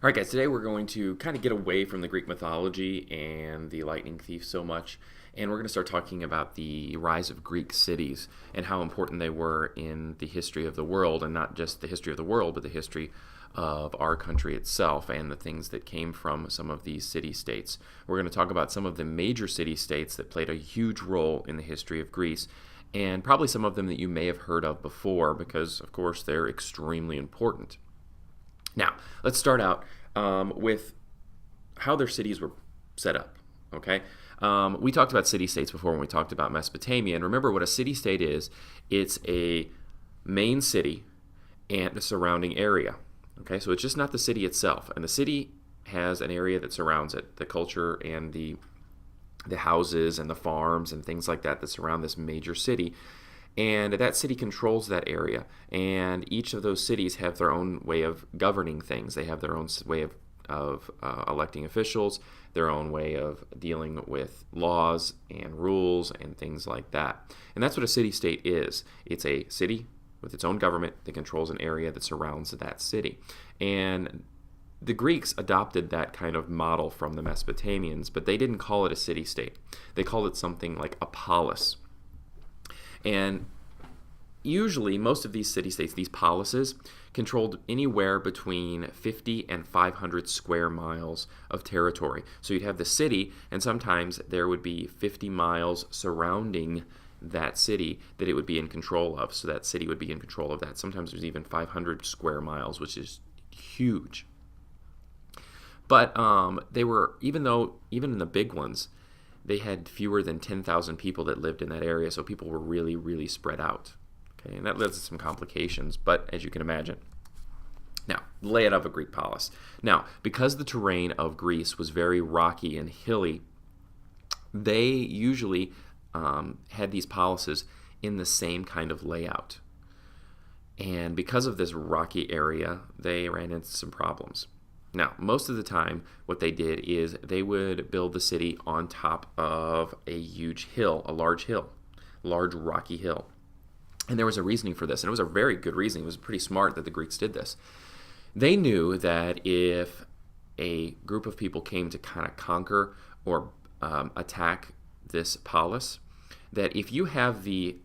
All right, guys, today we're going to kind of get away from the Greek mythology and the lightning thief so much, and we're going to start talking about the rise of Greek cities and how important they were in the history of the world, and not just the history of the world, but the history of our country itself and the things that came from some of these city-states. We're going to talk about some of the major city-states that played a huge role in the history of Greece, and probably some of them that you may have heard of before because, of course, they're extremely important. Now, let's start out with how their cities were set up, okay? We talked about city-states before when we talked about Mesopotamia, and remember what a city-state is. It's a main city and a surrounding area, okay? So it's just not the city itself, and the city has an area that surrounds it, the culture and the houses and the farms and things like that that surround this major city. And that city controls that area, and each of those cities have their own way of governing things. They have their own way of electing officials, their own way of dealing with laws and rules and things like that. And that's what a city-state is. It's a city with its own government that controls an area that surrounds that city. And the Greeks adopted that kind of model from the Mesopotamians, but they didn't call it a city-state. They called it something like a polis. And usually, most of these city-states, these polises, controlled anywhere between 50 and 500 square miles of territory. So you'd have the city, and sometimes there would be 50 miles surrounding that city that it would be in control of. So that city would be in control of that. Sometimes there's even 500 square miles, which is huge. But they were, even in the big ones, they had fewer than 10,000 people that lived in that area, so people were really, really spread out. Okay, and that led to some complications, but as you can imagine. Now, layout of a Greek polis. Now, because the terrain of Greece was very rocky and hilly, they usually had these polises in the same kind of layout. And because of this rocky area, they ran into some problems. Now, most of the time, what they did is they would build the city on top of a huge hill, a large rocky hill. And there was a reasoning for this, and it was a very good reasoning. It was pretty smart that the Greeks did this. They knew that if a group of people came to kind of conquer or attack this polis, that if you have the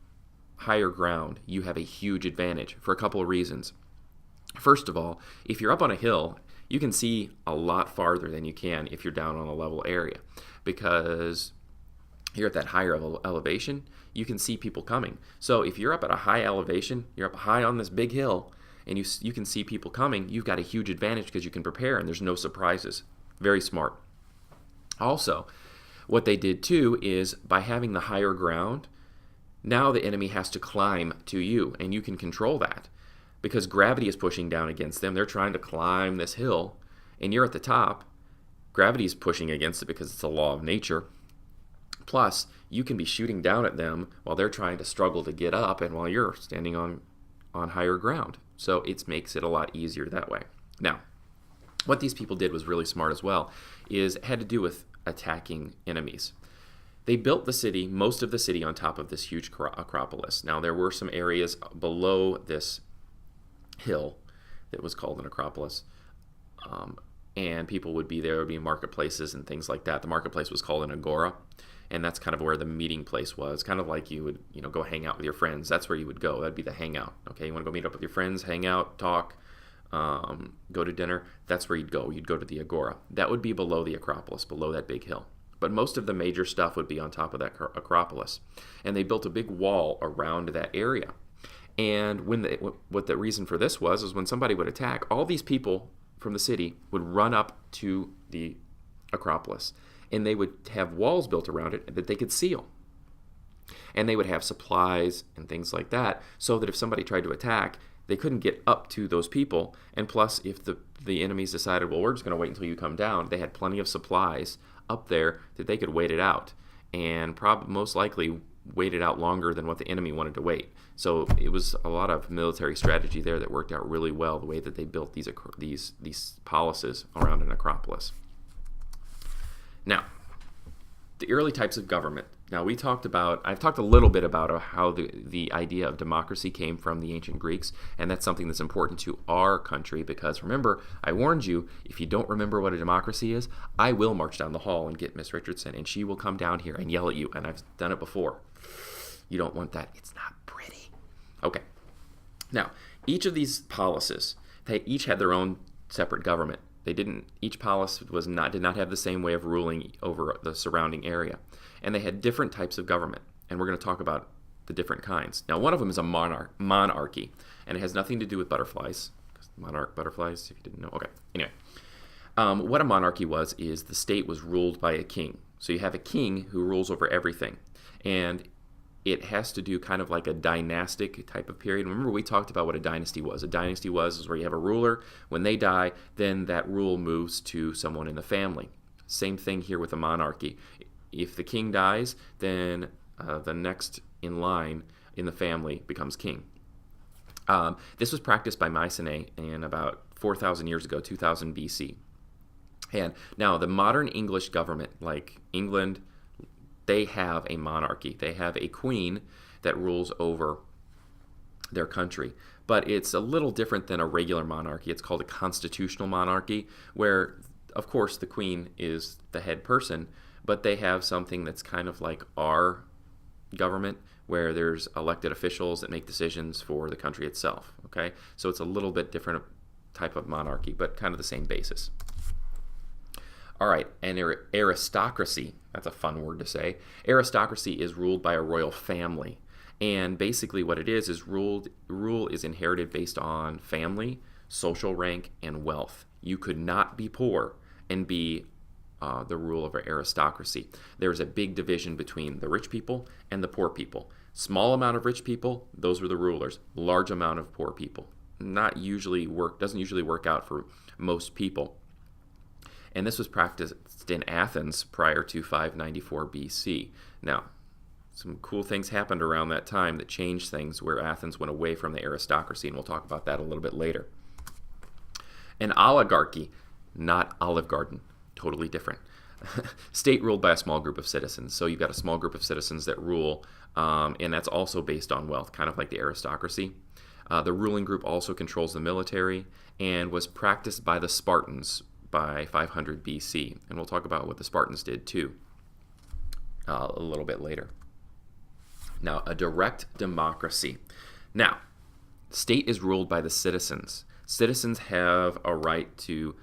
higher ground, you have a huge advantage for a couple of reasons. First of all, if you're up on a hill, you can see a lot farther than you can if you're down on a level area, because you're at that higher elevation, you can see people coming. So if you're up at a high elevation, you're up high on this big hill, and you can see people coming, you've got a huge advantage because you can prepare and there's no surprises. Very smart. Also, what they did too is by having the higher ground, now the enemy has to climb to you, and you can control that. Because gravity is pushing down against them. They're trying to climb this hill, and you're at the top. Gravity is pushing against it because it's a law of nature. Plus, you can be shooting down at them while they're trying to struggle to get up and while you're standing on higher ground. So it makes it a lot easier that way. Now, what these people did was really smart as well, is it had to do with attacking enemies. They built the city, most of the city, on top of this huge acropolis. Now, there were some areas below this hill that was called an acropolis, and people would be there. There would be marketplaces and things like that. The marketplace was called an agora, and that's kind of where the meeting place was. Kind of like you would go hang out with your friends. That's where you would go. That'd be the hangout. Okay, you want to go meet up with your friends, hang out, talk, go to dinner. That's where you'd go. You'd go to the agora. That would be below the acropolis, below that big hill. But most of the major stuff would be on top of that acropolis, and they built a big wall around that area. And what the reason for this was when somebody would attack, all these people from the city would run up to the Acropolis, and they would have walls built around it that they could seal. And they would have supplies and things like that, so that if somebody tried to attack, they couldn't get up to those people. And plus, if the enemies decided, well, we're just going to wait until you come down, they had plenty of supplies up there that they could wait it out, and most likely waited out longer than what the enemy wanted to wait. So it was a lot of military strategy there that worked out really well, the way that they built these policies around an acropolis. Now, the early types of government Now I've talked a little bit about how the idea of democracy came from the ancient Greeks, and that's something that's important to our country because remember, I warned you, if you don't remember what a democracy is, I will march down the hall and get Miss Richardson, and she will come down here and yell at you, and I've done it before. You don't want that. It's not pretty. Okay. Now, each of these polises, they each had their own separate government. Each polis did not have the same way of ruling over the surrounding area. And they had different types of government. And we're going to talk about the different kinds. Now, one of them is a monarchy. And it has nothing to do with butterflies. Butterflies, if you didn't know. Okay, anyway. What a monarchy is the state was ruled by a king. So you have a king who rules over everything. And it has to do kind of like a dynastic type of period. Remember, we talked about what a dynasty was. A dynasty is where you have a ruler. When they die, then that rule moves to someone in the family. Same thing here with a monarchy. If the king dies, then the next in line in the family becomes king. This was practiced by Mycenae in about 4,000 years ago, 2000 BC. And now the modern English government, like England, they have a monarchy. They have a queen that rules over their country. But it's a little different than a regular monarchy. It's called a constitutional monarchy, where, of course, the queen is the head person, but they have something that's kind of like our government, where there's elected officials that make decisions for the country itself. Okay? So it's a little bit different type of monarchy, but kind of the same basis. All right, and aristocracy, that's a fun word to say. Aristocracy is ruled by a royal family. And basically what it is rule is inherited based on family, social rank, and wealth. You could not be poor and be the rule of aristocracy. There's a big division between the rich people and the poor people. Small amount of rich people, those were the rulers. Large amount of poor people. Doesn't usually work out for most people. And this was practiced in Athens prior to 594 BC. Now, some cool things happened around that time that changed things, where Athens went away from the aristocracy, and we'll talk about that a little bit later. An oligarchy, not Olive Garden, totally different. State ruled by a small group of citizens. So you've got a small group of citizens that rule, and that's also based on wealth, kind of like the aristocracy. The ruling group also controls the military and was practiced by the Spartans by 500 BC. And we'll talk about what the Spartans did too a little bit later. Now, a direct democracy. Now, state is ruled by the citizens. Citizens have a right to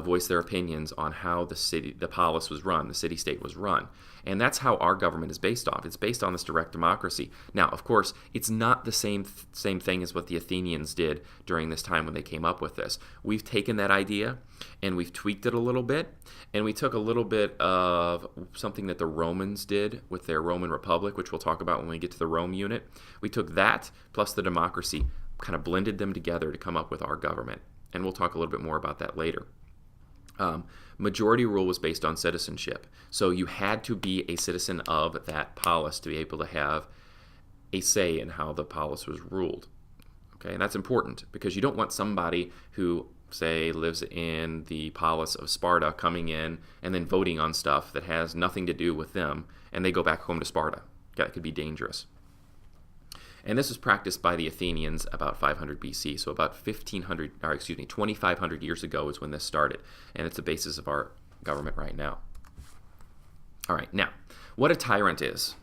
voice their opinions on how the polis was run, the city-state was run. And that's how our government is based off. It's based on this direct democracy. Now, of course, it's not the same thing as what the Athenians did during this time when they came up with this. We've taken that idea and we've tweaked it a little bit, and we took a little bit of something that the Romans did with their Roman Republic, which we'll talk about when we get to the Rome unit. We took that plus the democracy, kind of blended them together to come up with our government. And we'll talk a little bit more about that later. Majority rule was based on citizenship. So you had to be a citizen of that polis to be able to have a say in how the polis was ruled. Okay, and that's important because you don't want somebody who, say, lives in the polis of Sparta coming in and then voting on stuff that has nothing to do with them, and they go back home to Sparta. That could be dangerous. And this was practiced by the Athenians about 500 BC, so about 2,500 years ago is when this started, and it's the basis of our government right now. All right, now, what a tyrant is.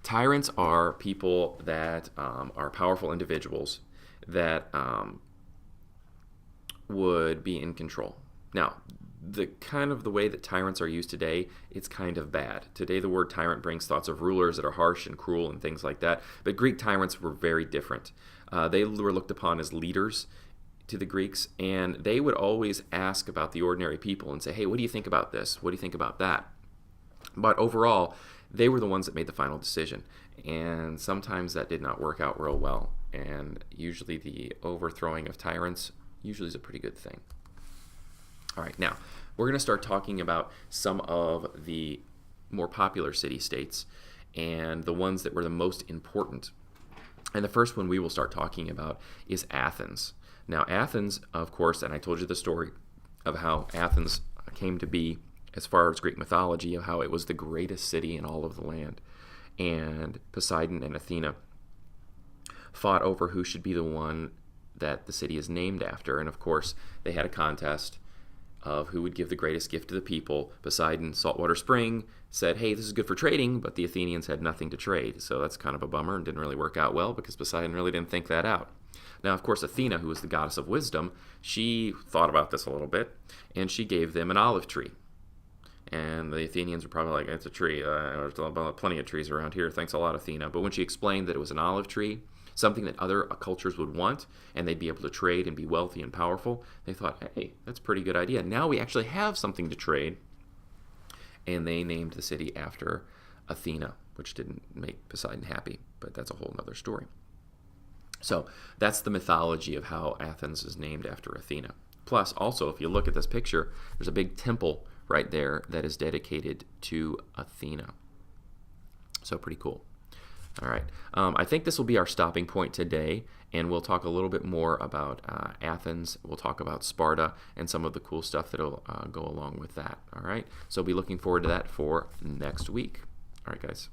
Tyrants are people that are powerful individuals that would be in control. Now, the way that tyrants are used today, it's kind of bad. Today the word tyrant brings thoughts of rulers that are harsh and cruel and things like that, but Greek tyrants were very different. They were looked upon as leaders to the Greeks, and they would always ask about the ordinary people and say, hey, what do you think about this? What do you think about that? But overall, they were the ones that made the final decision, and sometimes that did not work out real well, and usually the overthrowing of tyrants usually is a pretty good thing. All right, now, we're going to start talking about some of the more popular city-states and the ones that were the most important. And the first one we will start talking about is Athens. Now, Athens, of course, and I told you the story of how Athens came to be as far as Greek mythology, of how it was the greatest city in all of the land. and Poseidon and Athena fought over who should be the one that the city is named after. And of course, they had a contest of who would give the greatest gift to the people. Poseidon, Saltwater Spring, said, hey, this is good for trading, but the Athenians had nothing to trade. So that's kind of a bummer and didn't really work out well because Poseidon really didn't think that out. Now, of course, Athena, who was the goddess of wisdom, she thought about this a little bit, and she gave them an olive tree. And the Athenians were probably like, it's a tree. There's plenty of trees around here. Thanks a lot, Athena. But when she explained that it was an olive tree, something that other cultures would want, and they'd be able to trade and be wealthy and powerful, they thought, hey, that's a pretty good idea. Now we actually have something to trade. And they named the city after Athena, which didn't make Poseidon happy, but that's a whole other story. So that's the mythology of how Athens is named after Athena. Plus, also, if you look at this picture, there's a big temple right there that is dedicated to Athena. So pretty cool. All right. I think this will be our stopping point today, and we'll talk a little bit more about Athens. We'll talk about Sparta and some of the cool stuff that will go along with that. All right. So be looking forward to that for next week. All right, guys.